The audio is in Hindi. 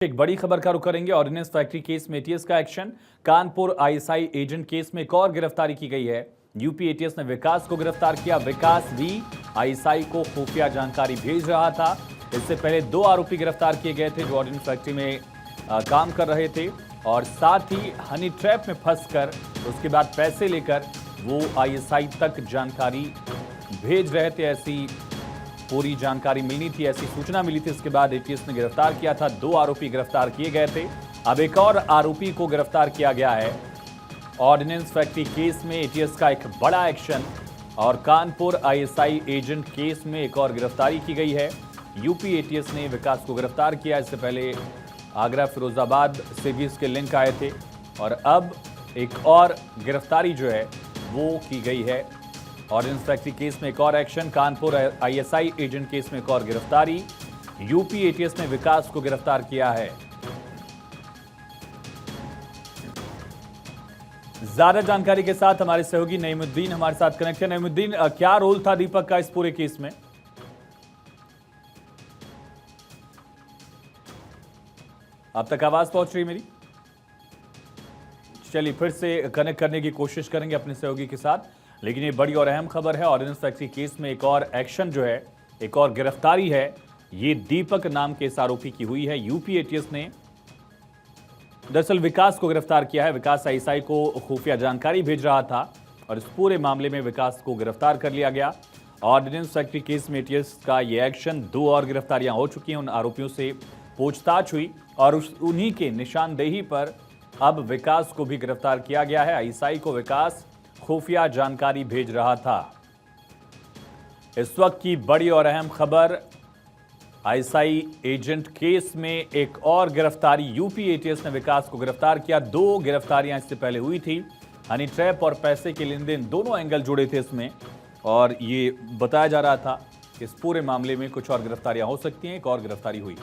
एक बड़ी खबर का रुख करेंगे। ऑर्डिनेंस फैक्ट्री केस में एटीएस का action. Kanpur ISI agent case में एक और गिरफ्तारी की गई है। यूपी एटीएस ने विकास को गिरफ्तार किया। विकास भी आईएसआई को खुफिया जानकारी भेज रहा था। इससे पहले 2 आरोपी गिरफ्तार किए गए थे जो ऑर्डिनेंस फैक्ट्री में काम कर रहे थे और साथ ही हनी ट्रैप में फंसकर उसके बाद पैसे लेकर वो आईएसआई तक जानकारी भेज रहे थे। ऐसी पूरी जानकारी मिली थी, ऐसी सूचना मिली थी। इसके बाद एटीएस ने गिरफ्तार किया था। 2 आरोपी गिरफ्तार किए गए थे। अब एक और आरोपी को गिरफ्तार किया गया है। ऑर्डिनेंस फैक्ट्री केस में एटीएस का एक बड़ा एक्शन और कानपुर आईएसआई एजेंट केस में एक और गिरफ्तारी की गई है। यूपी एटीएस ने विकास को गिरफ्तार किया। इससे पहले आगरा फिरोजाबाद से भी इसके लिंक आए थे और अब एक और गिरफ्तारी जो है वो की गई है। ऑर्डिनेंस फैक्ट्री केस में एक और action, Kanpur ISI agent case में एक और गिरफ्तारी। यूपी एटीएस ने विकास को गिरफ्तार किया है। ज्यादा जानकारी के साथ हमारे सहयोगी नईमुद्दीन हमारे साथ कनेक्ट है। नईमुद्दीन, क्या रोल था दीपक का इस पूरे केस में? अब तक आवाज पहुंच रही मेरी? चलिए फिर से कनेक्ट करने की कोशिश करेंगे अपने सहयोगी के साथ। लेकिन ये बड़ी और अहम खबर है। ऑर्डिनेंस फैक्ट्री केस में एक और एक्शन जो है, एक और गिरफ्तारी है। ये दीपक नाम के इस आरोपी की हुई है। यूपी एटीएस ने दरअसल विकास को गिरफ्तार किया है। विकास आईएसआई को खुफिया जानकारी भेज रहा था और इस पूरे मामले में विकास को गिरफ्तार कर लिया गया। ऑर्डिनेंस फैक्ट्री केस में एटीएस का ये एक्शन, 2 और गिरफ्तारियां हो चुकी हैं। उन आरोपियों से पूछताछ हुई और उन्हीं के निशानदेही पर अब विकास को भी गिरफ्तार किया गया है। आईएसआई को विकास खुफिया जानकारी भेज रहा था। इस वक्त की बड़ी और अहम खबर, आईएसआई एजेंट केस में एक और गिरफ्तारी। यूपी एटीएस ने विकास को गिरफ्तार किया। 2 गिरफ्तारियां इससे पहले हुई थी। हनी ट्रैप और पैसे के लेन देन दोनों एंगल जुड़े थे इसमें और ये बताया जा रहा था कि इस पूरे मामले में कुछ और गिरफ्तारियां हो सकती हैं। एक और गिरफ्तारी हुई।